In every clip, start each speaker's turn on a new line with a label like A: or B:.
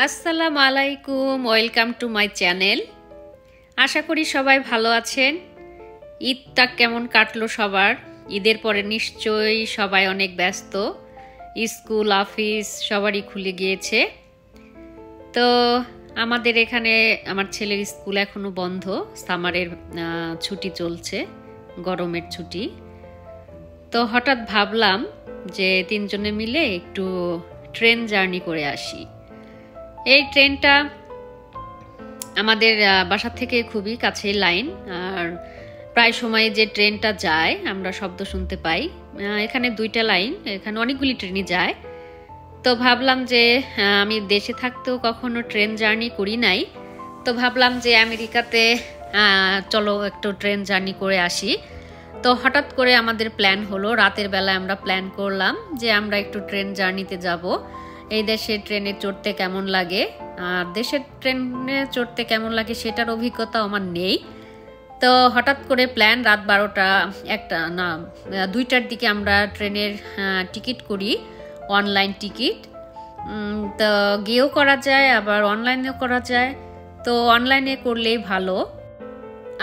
A: আসসালামু আলাইকুম, welcome to my channel. আশা করি সবাই ভালো আছেন। ঈদটা কেমন কাটলো সবার? ঈদের পরে নিশ্চয়ই সবাই অনেক ব্যস্ত, স্কুল অফিস সবারই খুলে গিয়েছে। তো আমাদের এখানে আমার ছেলের স্কুল এখনো বন্ধ, সামারের ছুটি চলছে, গরমের ছুটি। তো হঠাৎ ভাবলাম যে তিনজনে মিলে একটু ট্রেন জার্নি করে আসি। এই ট্রেনটা আমাদের বাসা থেকে খুবই কাছে লাইন, আর প্রায় সময় যে ট্রেনটা যায় আমরা শব্দ শুনতে পাই। এখানে দুইটা লাইন, এখানে অনেকগুলি ট্রেনই যায়। তো ভাবলাম যে আমি দেশে থাকতেও কখনো ট্রেন জার্নি করি নাই, তো ভাবলাম যে আমেরিকাতে চলো একটু ট্রেন জার্নি করে আসি। তো হঠাৎ করে আমাদের প্ল্যান হলো, রাতের বেলায় আমরা প্ল্যান করলাম যে আমরা একটু ট্রেন জার্নিতে যাব। এই দেশের ট্রেনে চড়তে কেমন লাগে, আর দেশের ট্রেনে চড়তে কেমন লাগে সেটার অভিজ্ঞতা আমার নেই। তো হঠাৎ করে প্ল্যান, রাত 2টার দিকে আমরা ট্রেনের টিকিট করি, অনলাইন টিকিট। তো গিয়েও করা যায়, আবার অনলাইনেও করা যায়। তো অনলাইনে করলেই ভালো।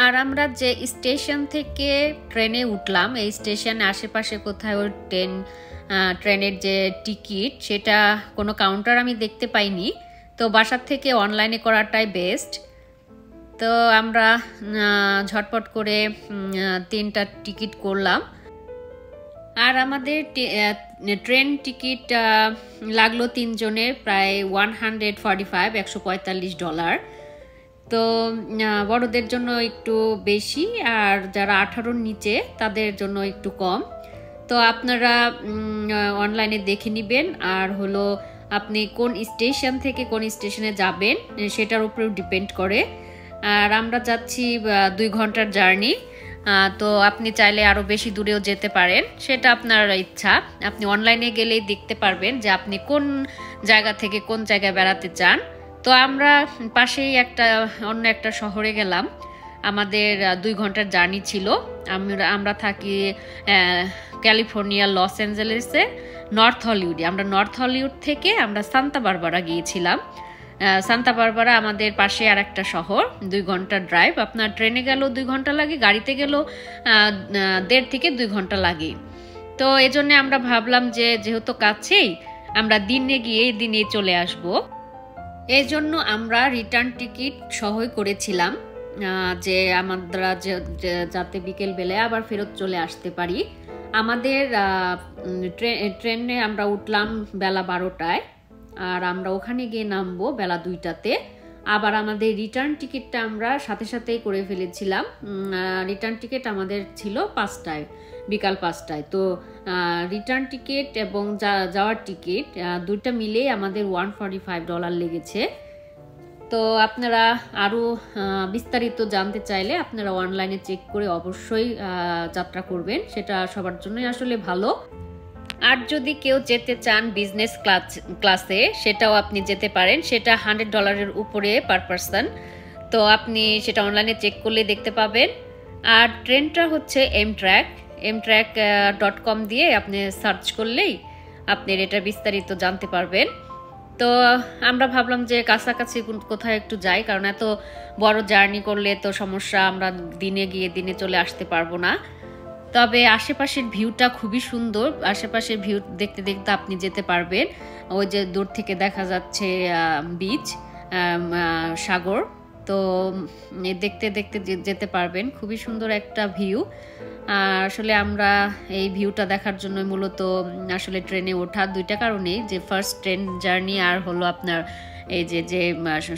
A: আর আমরা যে স্টেশন থেকে ট্রেনে উঠলাম, এই স্টেশনে আশেপাশে কোথাও ট্রেনের যে টিকিট সেটা কোনো কাউন্টার আমি দেখতে পাইনি। তো বাসার থেকে অনলাইনে করাটাই বেস্ট। তো আমরা ঝটপট করে 3টা টিকিট করলাম। আর আমাদের ট্রেন টিকিট লাগলো তিনজনের প্রায় $145 তো বড়দের জন্য একটু বেশি, আর যারা 18-র নিচে তাদের জন্য একটু কম। তো আপনারা অনলাইনে দেখে নেবেন। আর হলো আপনি কোন স্টেশন থেকে কোন স্টেশনে যাবেন সেটার উপরেও ডিপেন্ড করে। আর আমরা যাচ্ছি 2 ঘন্টার জার্নি। তো আপনি চাইলে আরও বেশি দূরেও যেতে পারেন, সেটা আপনার ইচ্ছা। আপনি অনলাইনে গেলেই দেখতে পারবেন যে আপনি কোন জায়গা থেকে কোন জায়গায় বেড়াতে চান। তো আমরা পাশেই অন্য একটা শহরে গেলাম। আমাদের 2 ঘন্টার জার্নি ছিল। আমরা থাকি ক্যালিফোর্নিয়া লস অ্যাঞ্জেলেসে নর্থ হলিউডে। আমরা নর্থ হলিউড থেকে আমরা সান্তা বারবারা গিয়েছিলাম। সান্তা বারবারা আমাদের পাশে আর একটা শহর, 2 ঘন্টার ড্রাইভ। আপনার ট্রেনে গেলেও 2 ঘন্টা লাগে, গাড়িতে গেলেও 1.5 থেকে 2 ঘন্টা লাগে। তো এজন্য আমরা ভাবলাম যে যেহেতু কাছেই, আমরা দিনে গিয়ে দিনে চলে আসব। এই জন্য আমরা রিটার্ন টিকিট সহই করেছিলাম, যে আমরা যাতে বিকেল বেলায় আবার ফেরত চলে আসতে পারি। আমাদের ট্রেনে আমরা উঠলাম বেলা 12টায়, আর আমরা ওখানে গিয়ে নামবো বেলা 2টাতে। আবার আমাদের রিটার্ন টিকিটটা আমরা সাথে সাথেই করে ফেলেছিলাম। রিটার্ন টিকিট আমাদের ছিল 5টায়, বিকাল 5টায়। তো রিটার্ন টিকিট এবং যাওয়ার টিকিট দুইটা মিলেই আমাদের $145 লেগেছে। তো আপনারা আরও বিস্তারিত জানতে চাইলে আপনারা অনলাইনে চেক করে অবশ্যই যাত্রা করবেন, সেটা সবার জন্যই আসলে ভালো। আর যদি কেউ যেতে চান বিজনেস ক্লাসে, সেটাও আপনি যেতে পারেন, সেটা $100 উপরে পার পারসন। তো আপনি সেটা অনলাইনে চেক করলে দেখতে পাবেন। আর ট্রেনটা হচ্ছে amtrak.com দিয়ে আপনি সার্চ করলেই আপনি এটা বিস্তারিত জানতে পারবেন। তো আমরা ভাবলাম যে কাছাকাছি কোথাও একটু যাই, কারণ এত বড় জার্নি করলে তো সমস্যা, আমরা দিনে গিয়ে দিনে চলে আসতে পারবো না। তবে আশেপাশের ভিউটা খুবই সুন্দর, আশেপাশের ভিউ দেখতে দেখতে আপনি যেতে পারবেন। ওই যে দূর থেকে দেখা যাচ্ছে বিচ, সাগর। তো দেখতে দেখতে যেতে পারবেন, খুবই সুন্দর একটা ভিউ। আসলে আমরা এই ভিউটা দেখার জন্য মূলত আসলে ট্রেনে ওঠা, 2টা কারণে, যে ফার্স্ট ট্রেন জার্নি, আর হলো আপনার এই যে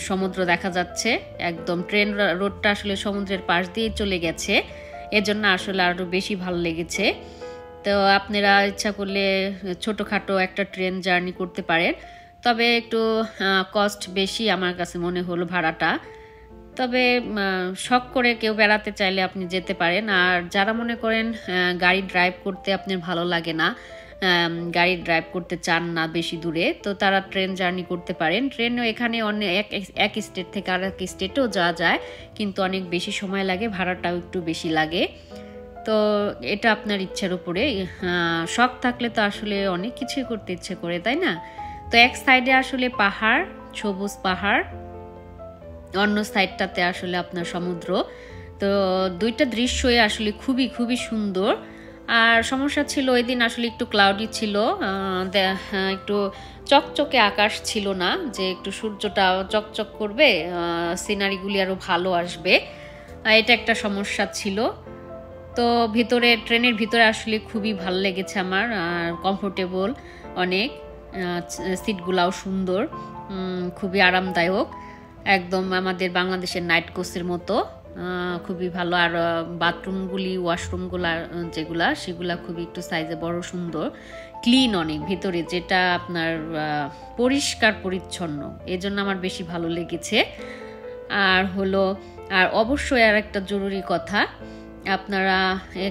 A: সমুদ্র দেখা যাচ্ছে একদম। ট্রেন রোডটা আসলে সমুদ্রের পাশ দিয়ে চলে গেছে, এজন্য আসলে আরও বেশি ভালো লেগেছে। তো আপনারা ইচ্ছা করলে ছোটোখাটো একটা ট্রেন জার্নি করতে পারেন, তবে একটু কস্ট বেশি আমার কাছে মনে হলো, ভাড়াটা। তবে শখ করে কেউ বেড়াতে চাইলে আপনি যেতে পারেন। আর যারা মনে করেন গাড়ি ড্রাইভ করতে আপনার ভালো লাগে না, গাড়ি ড্রাইভ করতে চান না বেশি দূরে, তো তারা ট্রেন জার্নি করতে পারেন। ট্রেনও এখানে এক স্টেট থেকে আর এক স্টেটেও যাওয়া যায়, কিন্তু অনেক বেশি সময় লাগে, ভাড়াটাও একটু বেশি লাগে। তো এটা আপনার ইচ্ছার উপরে। শখ থাকলে তো আসলে অনেক কিছুই করতে ইচ্ছে করে, তাই না? তো এক সাইডে আসলে পাহাড়, সবুজ পাহাড়, অন্য সাইডটাতে আসলে আপনার সমুদ্র। তো দুইটা দৃশ্যই আসলে খুবই খুবই সুন্দর। আর সমস্যা ছিল ওই দিন আসলে একটু ক্লাউডি ছিল, একটু চকচকে আকাশ ছিল না, যে একটু সূর্যটা চকচক করবে, সিনারিগুলি আরও ভালো আসবে, এটা একটা সমস্যা ছিল। তো ভিতরে ট্রেনের ভিতরে আসলে খুবই ভালো লেগেছে আমার, আর কমফোর্টেবল অনেক, সিটগুলাও সুন্দর, খুবই আরামদায়ক, একদম আমাদের বাংলাদেশের নাইট কোচের মতো, খুবই ভালো। আর বাথরুমগুলি, ওয়াশরুমগুলা যেগুলা, সেগুলা খুবই একটু সাইজে বড়, সুন্দর, ক্লিন অনেক ভিতরে, যেটা আপনার পরিষ্কার পরিচ্ছন্ন, এই জন্য আমার বেশি ভালো লেগেছে। আর অবশ্যই আর একটা জরুরি কথা, আপনারা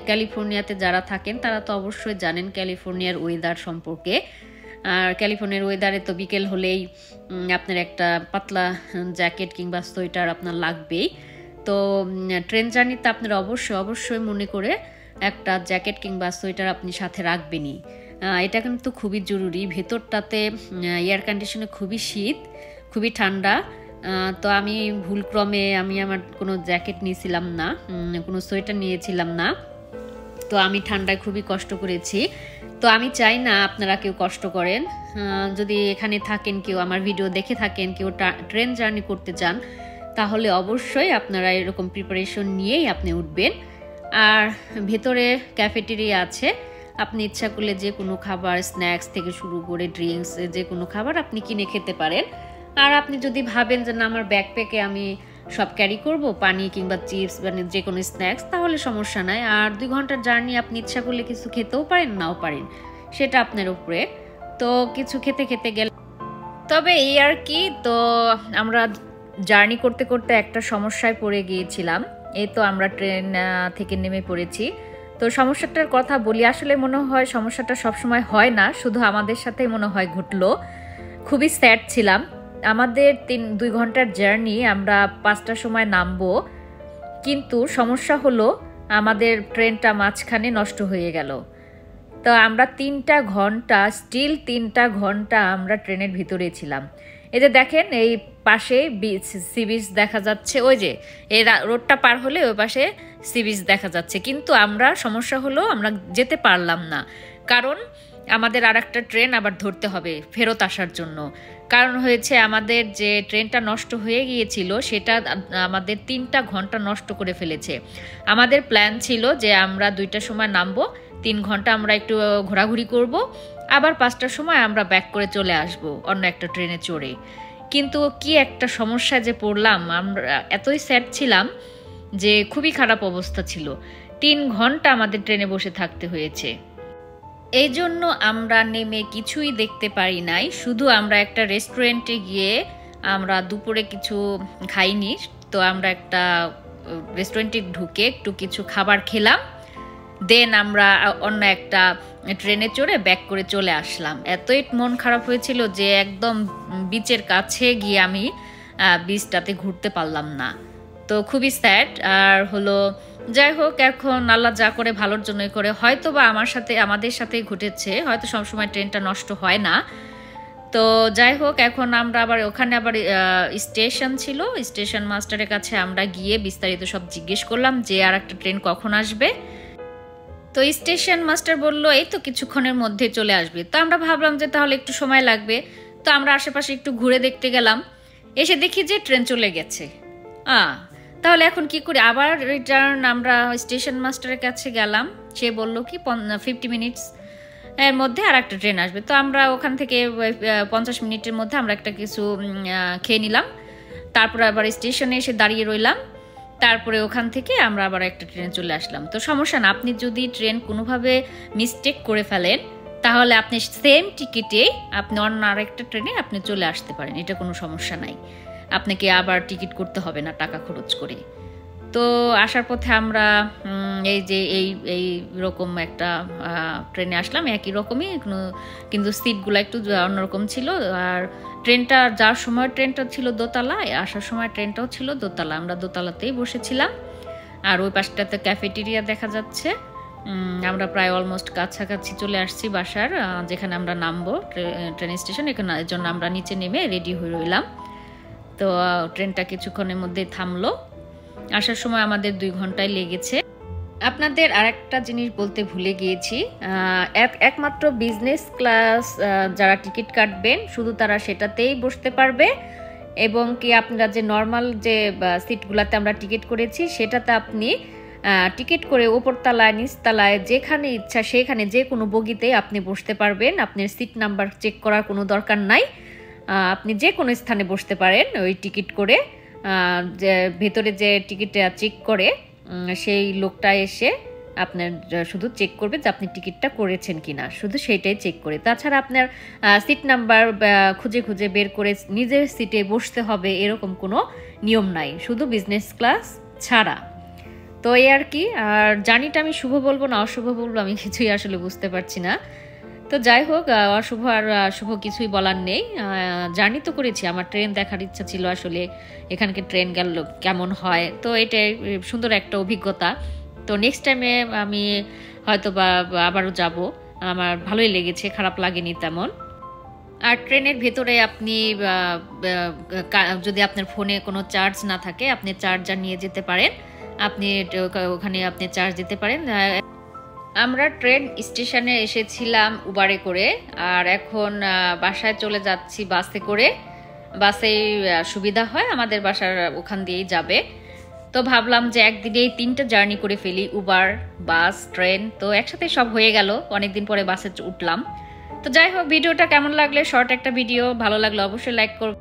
A: ক্যালিফোর্নিয়াতে যারা থাকেন তারা তো অবশ্যই জানেন ক্যালিফোর্নিয়ার ওয়েদার সম্পর্কে। আর ক্যালিফোর্নিয়ার ওয়েদারে তো বিকেল হলেই আপনার একটা পাতলা জ্যাকেট কিংবা সোয়েটার আপনার লাগবেই। তো ট্রেন জার্নিতে আপনারা অবশ্যই মনে করে একটা জ্যাকেট কিংবা সোয়েটার আপনি সাথে রাখবেনই, এটা কিন্তু খুবই জরুরি। ভেতরটাতে এয়ার কন্ডিশনে খুবই শীত, খুবই ঠান্ডা। তো আমি ভুলক্রমে আমার কোনো জ্যাকেট নিয়েছিলাম না, কোনো সোয়েটার নিয়েছিলাম না, তো আমি ঠান্ডায় খুবই কষ্ট করেছি। তো আমি চাই না আপনারা কেউ কষ্ট করেন। যদি এখানে থাকেন, কেউ আমার ভিডিও দেখে থাকেন, কেউ ট্রেন জার্নি করতে চান, তাহলে অবশ্যই আপনারা এরকম প্রিপারেশন নিয়েই আপনি উঠবেন। আর ভেতরে ক্যাফেটেরিয়া আছে, আপনি ইচ্ছা করলে যে কোনো খাবার, স্ন্যাক্স থেকে শুরু করে ড্রিঙ্কস, যে কোনো খাবার আপনি কিনে খেতে পারেন। আর আপনি যদি ভাবেন যে না, আমার ব্যাকপ্যাকে আমি সব ক্যারি করব, পানি কিংবা চিপস মানে যে কোনো স্ন্যাক্স, তাহলে সমস্যা নাই। আর 2 ঘন্টার জার্নি, আপনি ইচ্ছা করলে কিছু খেতেও পারেন, নাও পারেন, সেটা আপনার উপরে। তো কিছু খেতে খেতে গেলে তবে এই আর কি। তো আমরা জার্নি করতে করতে একটা সমস্যায় পড়ে গিয়েছিলাম। এই তো আমরা ট্রেন থেকে নেমে পড়েছি। তো সমস্যাটার কথা বলি, আসলে মনে হয় সমস্যাটা সবসময় হয় না, শুধু আমাদের সাথেই মনে হয় ঘটলো। খুবই স্যাড ছিলাম। আমাদের 2 ঘন্টার জার্নি, আমরা 5টার সময় নামবো, কিন্তু সমস্যা হলো আমাদের ট্রেনটা মাঝখানে নষ্ট হয়ে গেল। তো আমরা 3টা ঘন্টা আমরা ট্রেনের ভিতরে ছিলাম। এই যে দেখেন, এই পাশে সি বিচ দেখা যাচ্ছে, ওই যে এই রোডটা পার হলে ওই পাশে সি বিচ দেখা যাচ্ছে, কিন্তু সমস্যা হলো আমরা যেতে পারলাম না, কারণ আমাদের আর একটা ট্রেন আবার ধরতে হবে ফেরত আসার জন্য। কারণ হয়েছে, আমাদের যে ট্রেনটা নষ্ট হয়ে গিয়েছিল সেটা আমাদের 3টা ঘন্টা নষ্ট করে ফেলেছে। আমাদের প্ল্যান ছিল যে আমরা 2টার সময় নামবো, 3 ঘন্টা আমরা একটু ঘোরাঘুরি করব, আবার 5টার সময় আমরা ব্যাক করে চলে আসব অন্য একটা ট্রেনে চড়ে। কিন্তু কি একটা সমস্যায় যে পড়লাম, আমরা এতই স্যাড ছিলাম যে খুবই খারাপ অবস্থা ছিল। 3 ঘন্টা আমাদের ট্রেনে বসে থাকতে হয়েছে। এই জন্য আমরা নেমে কিছুই দেখতে পারি নাই, শুধু আমরা একটা রেস্টুরেন্টে গিয়ে আমরা দুপুরে কিছু খাইনি। তো আমরা একটা রেস্টুরেন্টে ঢুকে একটু কিছু খাবার খেলাম, দেন আমরা অন্য একটা ট্রেনে চড়ে ব্যাক করে চলে আসলাম। এতই মন খারাপ হয়েছিল যে একদম বিচের কাছে গিয়ে আমি বিচটাতে ঘুরতে পারলাম না। তো খুবই স্যাড। আর যাই হোক, এখন আল্লাহ যা করে ভালোর জন্যই করে। হয়তো বা আমাদের সাথেই ঘটেছে, হয়তো সবসময় ট্রেনটা নষ্ট হয় না। তো যাই হোক, এখন আমরা ওখানে স্টেশন ছিল, স্টেশন মাস্টারের কাছে আমরা গিয়ে বিস্তারিত সব জিজ্ঞেস করলাম যে আর একটা ট্রেন কখন আসবে। তো স্টেশন মাস্টার বলল এই তো কিছুক্ষণের মধ্যে চলে আসবে। তো আমরা ভাবলাম যে তাহলে একটু সময় লাগবে। তো আমরা আশেপাশে একটু ঘুরে দেখতে গেলাম, এসে দেখি যে ট্রেন চলে গেছে। তাহলে এখন কি করি? আবার রিটার্ন আমরা স্টেশন মাস্টারের কাছে গেলাম, সে বলল কি 50 মিনিটস এর মধ্যে আর একটা ট্রেন আসবে। তো আমরা ওখান থেকে 50 মিনিটের মধ্যে আমরা একটা কিছু খেয়ে নিলাম, তারপরে আবার স্টেশনে এসে দাঁড়িয়ে রইলাম, তারপরে ওখান থেকে আমরা আবার একটা ট্রেনে চলে আসলাম। তো সমস্যা না, আপনি যদি ট্রেন কোনোভাবে মিস্টেক করে ফেলেন তাহলে আপনি সেম টিকিটে আপনি অন্য আরেকটা ট্রেনে আপনি চলে আসতে পারেন, এটা কোনো সমস্যা নাই, আপনাকে আবার টিকিট করতে হবে না টাকা খরচ করে। তো আসার পথে আমরা এই রকম একটা ট্রেনে আসলাম, একই রকমই, কিন্তু সিটগুলো একটু অন্যরকম ছিল। আর ট্রেনটা যাওয়ার সময় ট্রেনটা ছিল দোতলায়, আসার সময় ট্রেনটাও ছিল দোতলা, আমরা দোতলাতেই বসেছিলাম। আর ওই পাশটাতে ক্যাফেটেরিয়া দেখা যাচ্ছে, আমরা প্রায় অলমোস্ট কাছাকাছি চলে আসছি বাসার, যেখানে আমরা নামবো ট্রেন স্টেশন, এখানে এর জন্য আমরা নিচে নেমে রেডি হয়ে রইলাম। তো ট্রেনটা কিছুক্ষণের মধ্যে থামলো, আসার সময় আমাদের 2 ঘন্টায় লেগেছে। আপনাদের আরেকটা জিনিস বলতে ভুলে গিয়েছি, একমাত্র বিজনেস ক্লাস যারা টিকিট কাটবেন শুধু তারা সেটাতেই বসতে পারবে, এবং কি আপনারা যে নর্মাল যে সিটগুলোতে আমরা টিকিট করেছি সেটাতে আপনি টিকিট করে ওপর তলায় নিচতলায় যেখানে ইচ্ছা সেখানে যে কোনো বগিতে আপনি বসতে পারবেন। আপনার সিট নাম্বার চেক করার কোনো দরকার নাই, আপনি যে কোনো স্থানে বসতে পারেন ওই টিকিট করে। যে ভেতরে যে টিকিট চেক করে সেই লোকটা এসে আপনার শুধু চেক করবে যে আপনি টিকিটটা করেছেন কিনা, শুধু সেইটাই চেক করে। তাছাড়া আপনার সিট নাম্বার খুঁজে খুঁজে বের করে নিজের সিটে বসতে হবে এরকম কোনো নিয়ম নাই, শুধু বিজনেস ক্লাস ছাড়া। তো এই আর কি। আর জার্নিটা আমি শুভ বলবো না অশুভ বলবো আমি কিছুই আসলে বুঝতে পারছি না। তো যাই হোক, অশুভ আর শুভ কিছুই বলার নেই। জার্নি তো করেছি, আমার ট্রেন দেখার ইচ্ছা ছিল আসলে, এখানকে ট্রেন গেল কেমন হয়, তো এটাই সুন্দর একটা অভিজ্ঞতা। তো নেক্সট টাইমে আমি হয়তো বা আবারও যাব, আমার ভালোই লেগেছে, খারাপ লাগেনি তেমন। আর ট্রেনের ভেতরে আপনি যদি আপনার ফোনে কোনো চার্জ না থাকে আপনি চার্জার নিয়ে যেতে পারেন, আপনি ওখানে আপনি চার্জ দিতে পারেন। আমরা ট্রেন স্টেশনে এসেছিলাম উবারে করে, আর এখন বাসায় চলে যাচ্ছি বাসে করে। বাসে সুবিধা হয়, আমাদের বাসার ওখান দিয়েই যাবে। তো ভাবলাম যে একদিনেই 3টা জার্নি করে ফেলি, উবার, বাস, ট্রেন, তো একসাথে সব হয়ে গেল। অনেকদিন পরে বাসে উঠলাম। তো যাই হোক, ভিডিওটা কেমন লাগলে, শর্ট একটা ভিডিও, ভালো লাগলে অবশ্যই লাইক করবেন।